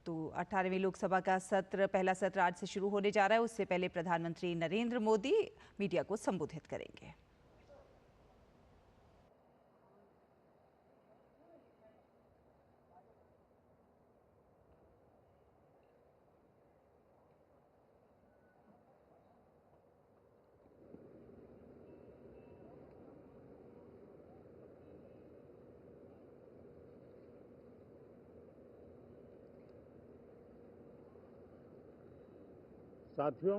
तो 18वीं लोकसभा का पहला सत्र आज से शुरू होने जा रहा है। उससे पहले प्रधानमंत्री नरेंद्र मोदी मीडिया को संबोधित करेंगे। साथियों,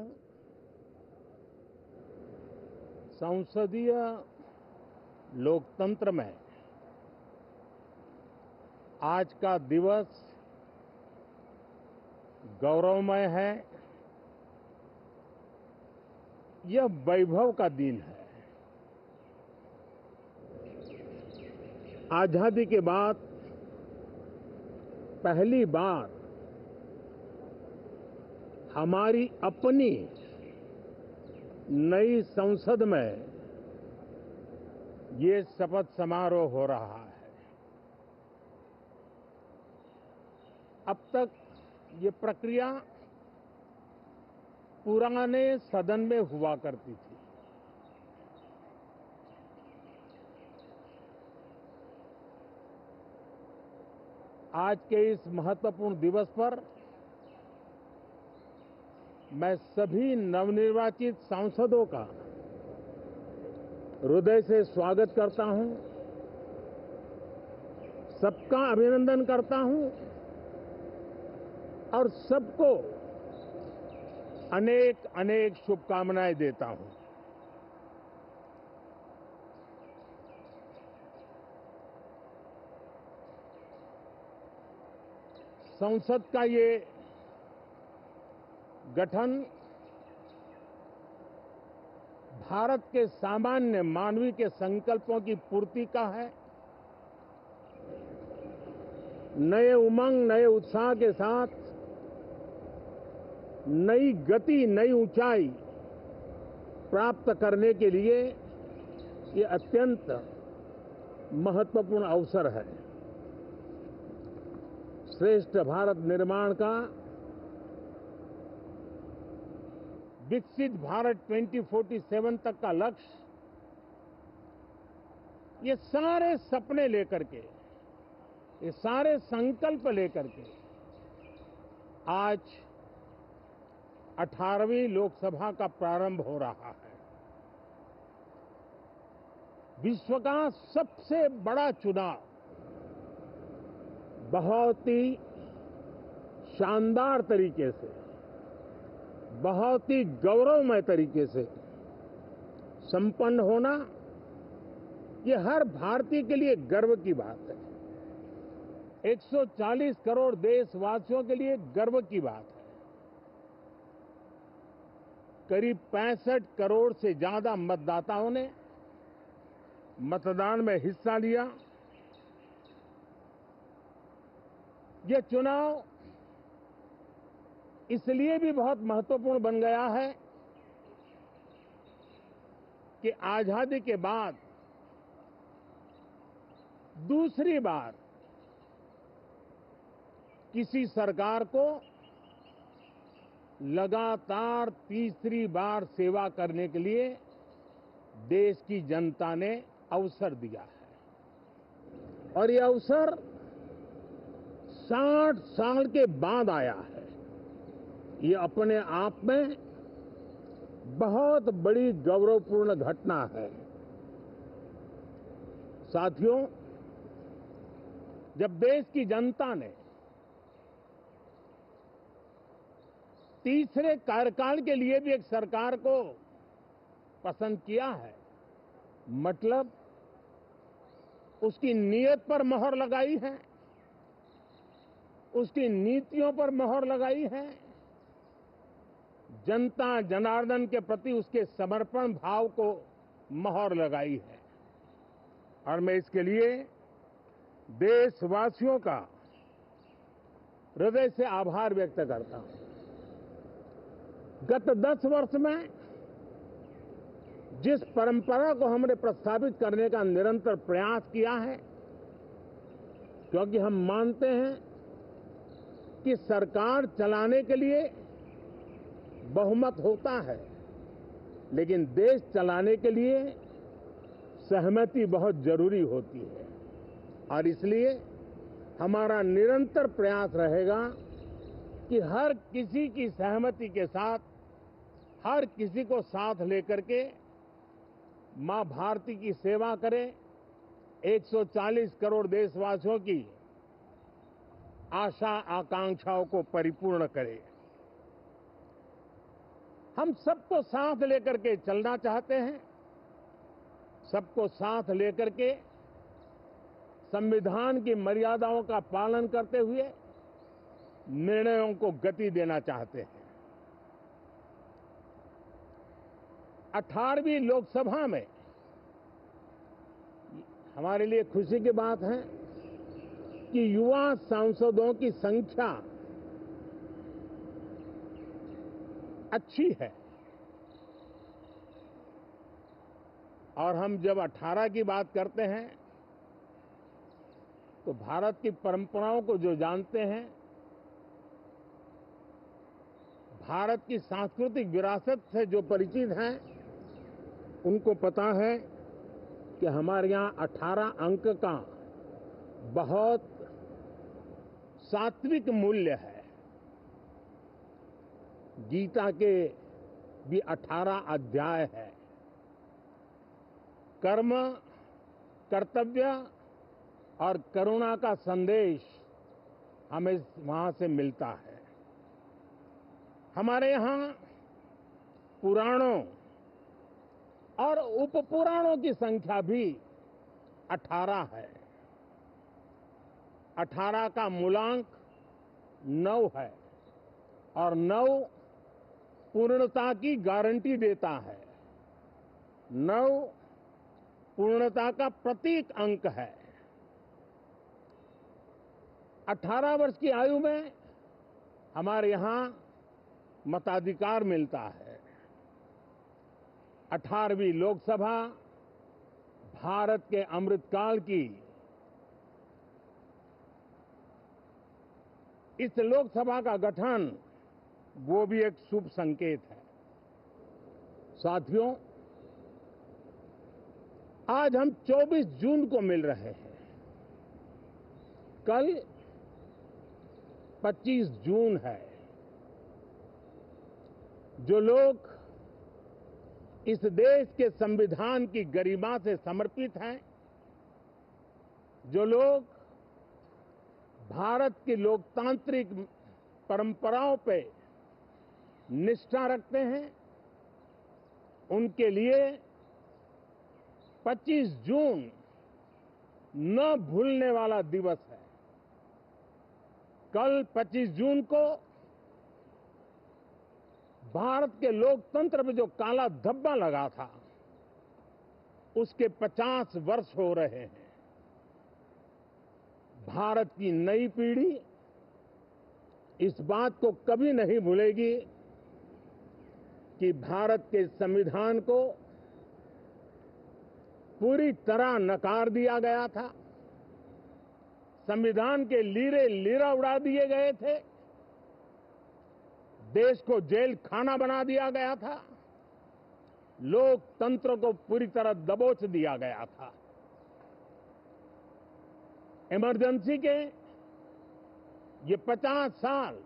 संसदीय लोकतंत्र में आज का दिवस गौरवमय है। यह वैभव का दिन है। आजादी के बाद पहली बार हमारी अपनी नई संसद में ये शपथ समारोह हो रहा है। अब तक ये प्रक्रिया पुराने सदन में हुआ करती थी। आज के इस महत्वपूर्ण दिवस पर मैं सभी नवनिर्वाचित सांसदों का हृदय से स्वागत करता हूं, सबका अभिनंदन करता हूं और सबको अनेक अनेक शुभकामनाएं देता हूं। संसद का ये गठन भारत के सामान्य मानवीय के संकल्पों की पूर्ति का है। नए उमंग, नए उत्साह के साथ नई गति, नई ऊंचाई प्राप्त करने के लिए ये अत्यंत महत्वपूर्ण अवसर है। श्रेष्ठ भारत निर्माण का, विकसित भारत 2047 तक का लक्ष्य, ये सारे सपने लेकर के, ये सारे संकल्प लेकर के आज 18वीं लोकसभा का प्रारंभ हो रहा है। विश्व का सबसे बड़ा चुनाव बहुत ही शानदार तरीके से, बहुत ही गौरवमय तरीके से संपन्न होना, ये हर भारतीय के लिए गर्व की बात है। 140 करोड़ देशवासियों के लिए गर्व की बात है। करीब 65 करोड़ से ज्यादा मतदाताओं ने मतदान में हिस्सा लिया। यह चुनाव इसलिए भी बहुत महत्वपूर्ण बन गया है कि आजादी के बाद दूसरी बार किसी सरकार को लगातार तीसरी बार सेवा करने के लिए देश की जनता ने अवसर दिया है। और यह अवसर 60 साल के बाद आया है। ये अपने आप में बहुत बड़ी गौरवपूर्ण घटना है। साथियों, जब देश की जनता ने तीसरे कार्यकाल के लिए भी एक सरकार को पसंद किया है, मतलब उसकी नीयत पर मोहर लगाई है, उसकी नीतियों पर मोहर लगाई है, जनता जनार्दन के प्रति उसके समर्पण भाव को मोहर लगाई है। और मैं इसके लिए देशवासियों का हृदय से आभार व्यक्त करता हूं। गत 10 वर्ष में जिस परंपरा को हमने प्रस्थापित करने का निरंतर प्रयास किया है, क्योंकि हम मानते हैं कि सरकार चलाने के लिए बहुमत होता है, लेकिन देश चलाने के लिए सहमति बहुत जरूरी होती है। और इसलिए हमारा निरंतर प्रयास रहेगा कि हर किसी की सहमति के साथ, हर किसी को साथ लेकर के मां भारती की सेवा करें, 140 करोड़ देशवासियों की आशा आकांक्षाओं को परिपूर्ण करें। हम सबको साथ लेकर के चलना चाहते हैं, सबको साथ लेकर के संविधान की मर्यादाओं का पालन करते हुए निर्णयों को गति देना चाहते हैं। 18वीं लोकसभा में हमारे लिए खुशी की बात है कि युवा सांसदों की संख्या अच्छी है। और हम जब 18 की बात करते हैं तो भारत की परंपराओं को जो जानते हैं, भारत की सांस्कृतिक विरासत से जो परिचित हैं, उनको पता है कि हमारे यहाँ 18 अंक का बहुत सात्विक मूल्य है। गीता के भी 18 अध्याय है। कर्म, कर्तव्य और करुणा का संदेश हमें वहां से मिलता है। हमारे यहाँ पुराणों और उपपुराणों की संख्या भी 18 है। 18 का मूलांक 9 है और 9 पूर्णता की गारंटी देता है। 9 पूर्णता का प्रतीक अंक है। 18 वर्ष की आयु में हमारे यहाँ मताधिकार मिलता है। 18वीं लोकसभा भारत के अमृतकाल की इस लोकसभा का गठन वो भी एक शुभ संकेत है। साथियों, आज हम 24 जून को मिल रहे हैं। कल 25 जून है। जो लोग इस देश के संविधान की गरिमा से समर्पित हैं, जो लोग भारत की लोकतांत्रिक परंपराओं पे निष्ठा रखते हैं, उनके लिए 25 जून न भूलने वाला दिवस है। कल 25 जून को भारत के लोकतंत्र में जो काला धब्बा लगा था, उसके 50 वर्ष हो रहे हैं। भारत की नई पीढ़ी इस बात को कभी नहीं भूलेगी कि भारत के संविधान को पूरी तरह नकार दिया गया था। संविधान के लीरे लीरा उड़ा दिए गए थे। देश को जेल खाना बना दिया गया था। लोकतंत्र को पूरी तरह दबोच दिया गया था। इमरजेंसी के ये 50 साल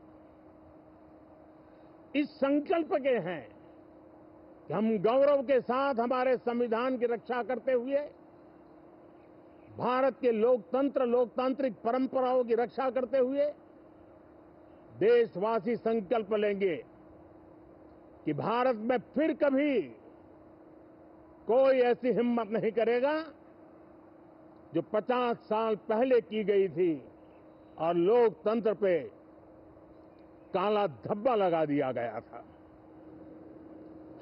इस संकल्प के हैं कि हम गौरव के साथ हमारे संविधान की रक्षा करते हुए, भारत के लोकतंत्र, लोकतांत्रिक परंपराओं की रक्षा करते हुए देशवासी संकल्प लेंगे कि भारत में फिर कभी कोई ऐसी हिम्मत नहीं करेगा जो 50 साल पहले की गई थी और लोकतंत्र पे काला धब्बा लगा दिया गया था।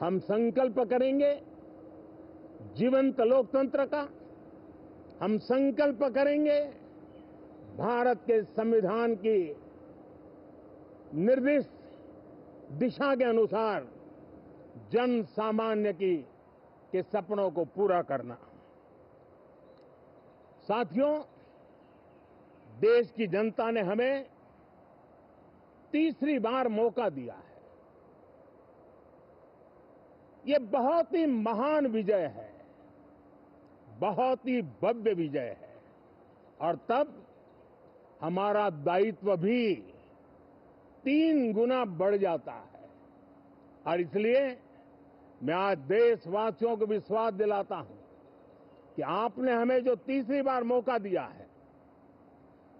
हम संकल्प करेंगे जीवंत लोकतंत्र का। हम संकल्प करेंगे भारत के संविधान की निर्दिष्ट दिशा के अनुसार जन सामान्य के सपनों को पूरा करना। साथियों, देश की जनता ने हमें तीसरी बार मौका दिया है, ये बहुत ही महान विजय है, बहुत ही भव्य विजय है। और तब हमारा दायित्व भी 3 गुना बढ़ जाता है। और इसलिए मैं आज देशवासियों को विश्वास दिलाता हूं कि आपने हमें जो तीसरी बार मौका दिया है,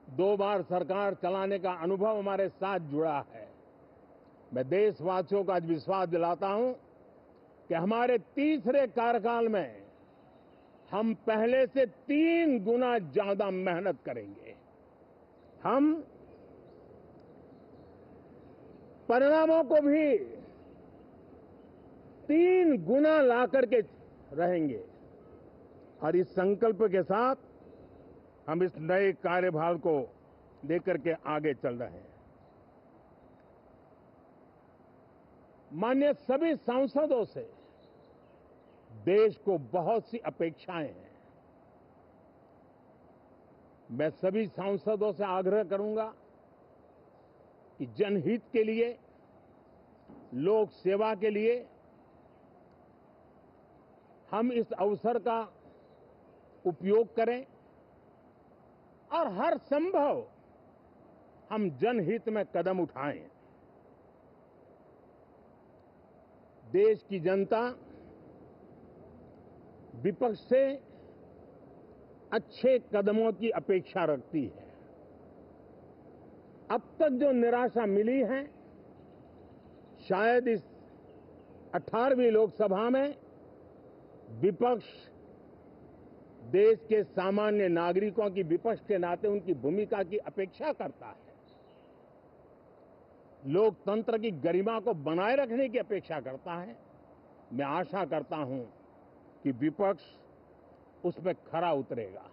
2 बार सरकार चलाने का अनुभव हमारे साथ जुड़ा है। मैं देशवासियों को आज विश्वास दिलाता हूं कि हमारे तीसरे कार्यकाल में हम पहले से 3 गुना ज्यादा मेहनत करेंगे। हम परिणामों को भी 3 गुना ला करके रहेंगे। और इस संकल्प के साथ हम इस नए कार्यभार को लेकर के आगे चल रहे हैं। माननीय सभी सांसदों से देश को बहुत सी अपेक्षाएं हैं। मैं सभी सांसदों से आग्रह करूंगा कि जनहित के लिए, लोक सेवा के लिए हम इस अवसर का उपयोग करें और हर संभव हम जनहित में कदम उठाएं। देश की जनता विपक्ष से अच्छे कदमों की अपेक्षा रखती है। अब तक जो निराशा मिली है, शायद इस 18वीं लोकसभा में विपक्ष देश के सामान्य नागरिकों की विपक्ष के नाते उनकी भूमिका की अपेक्षा करता है, लोकतंत्र की गरिमा को बनाए रखने की अपेक्षा करता है। मैं आशा करता हूं कि विपक्ष उसमें खरा उतरेगा।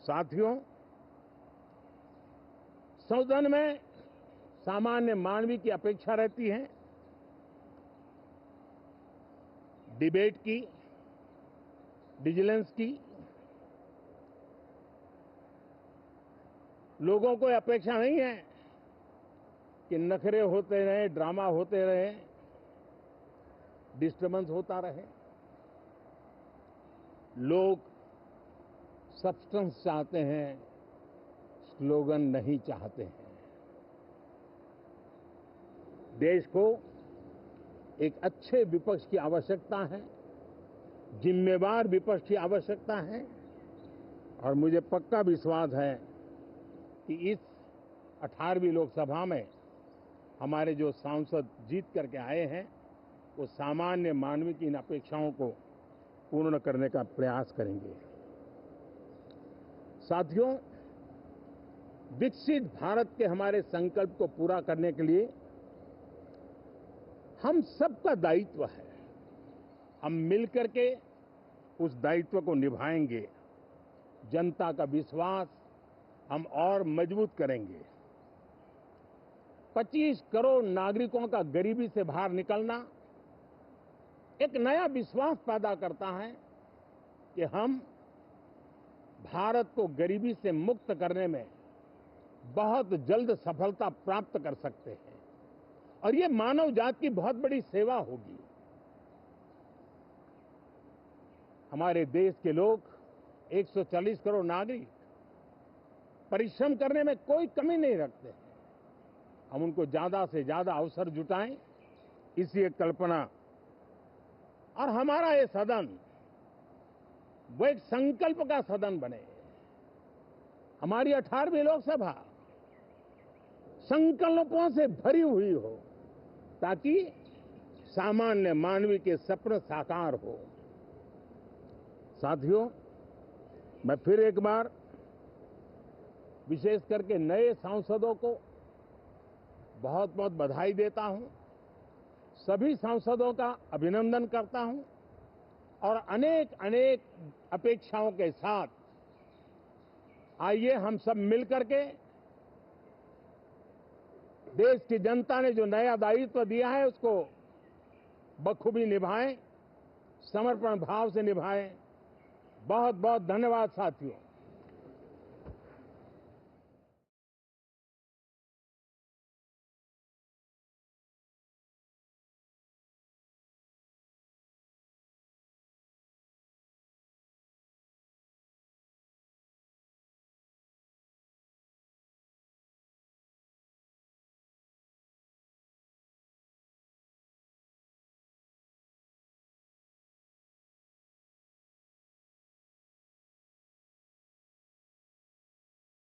साथियों, सदन में सामान्य मानवीय की अपेक्षा रहती है डिबेट की, विजिलेंस की। लोगों को अपेक्षा नहीं है कि नखरे होते रहे, ड्रामा होते रहे, डिस्टर्बेंस होता रहे। लोग सब्सटेंस चाहते हैं, स्लोगन नहीं चाहते हैं। देश को एक अच्छे विपक्ष की आवश्यकता है, जिम्मेवार विपक्ष की आवश्यकता है। और मुझे पक्का विश्वास है कि इस 18वीं लोकसभा में हमारे जो सांसद जीत करके आए हैं, वो सामान्य मानवीय की इन अपेक्षाओं को पूर्ण करने का प्रयास करेंगे। साथियों, विकसित भारत के हमारे संकल्प को पूरा करने के लिए हम सबका दायित्व है। हम मिलकर के उस दायित्व को निभाएंगे। जनता का विश्वास हम और मजबूत करेंगे। 25 करोड़ नागरिकों का गरीबी से बाहर निकलना एक नया विश्वास पैदा करता है कि हम भारत को गरीबी से मुक्त करने में बहुत जल्द सफलता प्राप्त कर सकते हैं। और ये मानव जाति की बहुत बड़ी सेवा होगी। हमारे देश के लोग 140 करोड़ नागरिक परिश्रम करने में कोई कमी नहीं रखते हैं। हम उनको ज्यादा से ज्यादा अवसर जुटाएं, इसी एक कल्पना। और हमारा ये सदन वो एक संकल्प का सदन बने। हमारी 18वीं लोकसभा संकल्पों से भरी हुई हो, ताकि सामान्य मानवीय के सपने साकार हो। साथियों, मैं फिर एक बार विशेष करके नए सांसदों को बहुत बहुत बधाई देता हूं। सभी सांसदों का अभिनंदन करता हूं और अनेक अनेक अपेक्षाओं के साथ आइए हम सब मिलकर के देश की जनता ने जो नया दायित्व दिया है उसको बखूबी निभाएं, समर्पण भाव से निभाएं। बहुत बहुत धन्यवाद साथियों।